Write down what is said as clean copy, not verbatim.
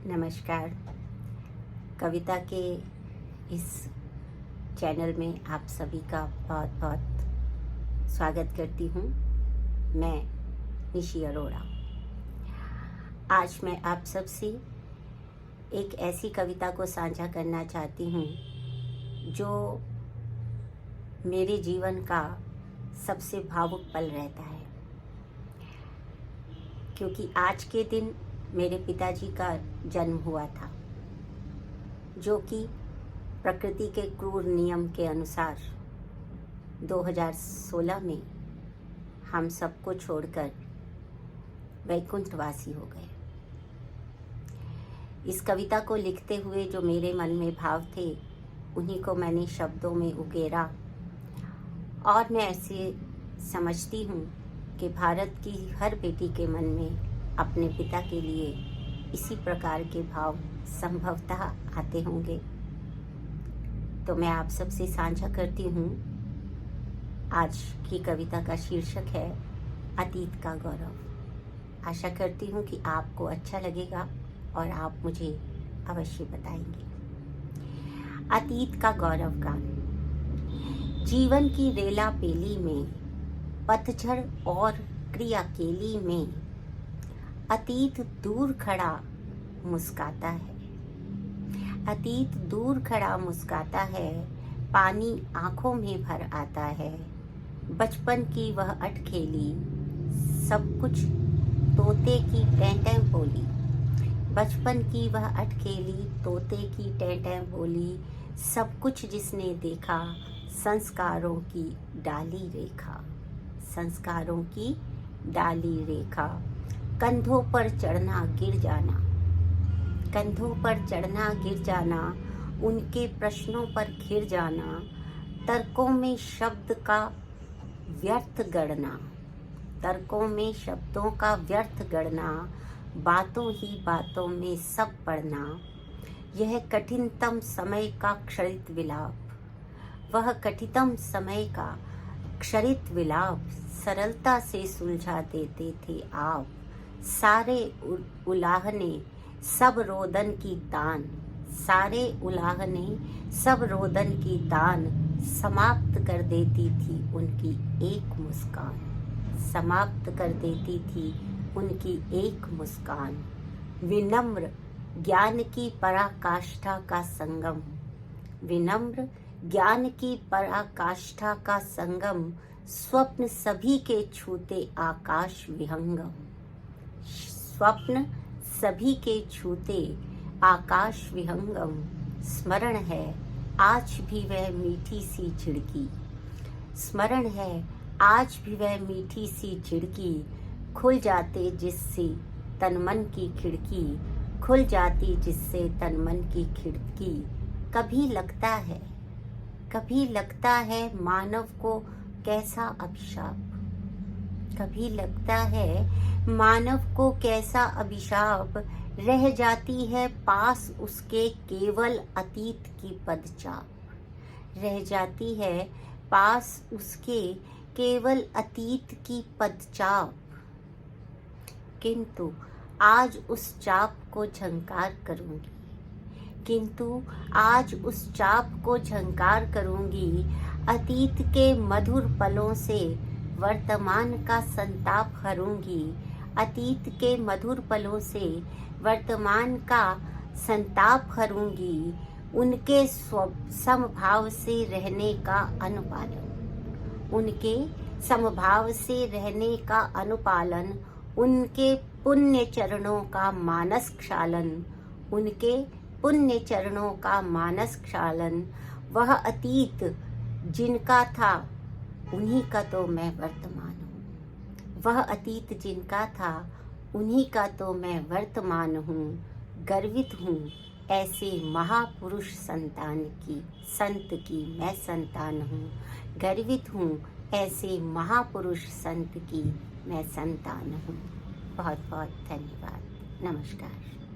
नमस्कार। कविता के इस चैनल में आप सभी का बहुत बहुत स्वागत करती हूँ। मैं निशी अरोड़ा। आज मैं आप सबसे एक ऐसी कविता को साझा करना चाहती हूँ जो मेरे जीवन का सबसे भावुक पल रहता है, क्योंकि आज के दिन मेरे पिताजी का जन्म हुआ था, जो कि प्रकृति के क्रूर नियम के अनुसार 2016 में हम सबको छोड़कर वैकुंठवासी हो गए। इस कविता को लिखते हुए जो मेरे मन में भाव थे, उन्हीं को मैंने शब्दों में उकेरा और मैं ऐसे समझती हूँ कि भारत की हर बेटी के मन में अपने पिता के लिए इसी प्रकार के भाव संभवतः आते होंगे। तो मैं आप सबसे साझा करती हूँ। आज की कविता का शीर्षक है अतीत का गौरव। आशा करती हूँ कि आपको अच्छा लगेगा और आप मुझे अवश्य बताएंगे। अतीत का गौरव गान। जीवन की रेला पेली में, पतझड़ और क्रियाकेली में, अतीत दूर खड़ा मुस्काता है। अतीत दूर खड़ा मुस्काता है, पानी आंखों में भर आता है। बचपन की वह अटखेली, सब कुछ तोते की टें बोली। बचपन की वह अटखेली, तोते की टें बोली। सब कुछ जिसने देखा, संस्कारों की डाली रेखा। संस्कारों की डाली रेखा। कंधों पर चढ़ना गिर जाना, कंधों पर चढ़ना गिर जाना, उनके प्रश्नों पर घिर जाना। तर्कों में शब्द का व्यर्थ गढ़ना, तर्कों में शब्दों का व्यर्थ गढ़ना। बातों ही बातों में सब पढ़ना। यह कठिनतम समय का क्षरित विलाप, वह कठिनतम समय का क्षरित विलाप सरलता से सुलझा देते थे आप। सारे उलाहने सब रोदन की तान, सारे उलाहने सब रोदन की तान समाप्त कर देती थी उनकी एक मुस्कान। समाप्त कर देती थी उनकी एक मुस्कान। विनम्र ज्ञान की पराकाष्ठा का संगम, विनम्र ज्ञान की पराकाष्ठा का संगम। स्वप्न सभी के छूते आकाश विहंगम, स्वप्न सभी के छूते आकाश विहंगम। स्मरण है आज भी वह मीठी सी झिड़की, स्मरण है आज भी वह मीठी सी झिड़की। खुल जाते जिससे तन मन की खिड़की, खुल जाती जिससे तन मन की खिड़की। कभी लगता है मानव को कैसा अभिशाप, कभी लगता है मानव को कैसा अभिशाप। रह जाती है पास उसके केवल अतीत की पदचाप, रह जाती है पास उसके केवल अतीत की पदचाप। किंतु आज उस चाप को झंकार करूंगी, किंतु आज उस चाप को झंकार करूंगी। अतीत के मधुर पलों से वर्तमान का संताप हरूंगी। अतीत के मधुर पलों से वर्तमान का संताप हरूंगी। उनके समभाव से रहने का अनुपालन, उनके समभाव से रहने का अनुपालन। उनके पुण्य चरणों का मानस क्षालन, उनके पुण्य चरणों का मानस क्षालन। वह अतीत जिनका था, उन्हीं का तो मैं वर्तमान हूँ। वह अतीत जिनका था, उन्हीं का तो मैं वर्तमान हूँ। गर्वित हूँ ऐसे महापुरुष संतान की, संत की मैं संतान हूँ। गर्वित हूँ ऐसे महापुरुष संत की मैं संतान हूँ। बहुत बहुत धन्यवाद। नमस्कार।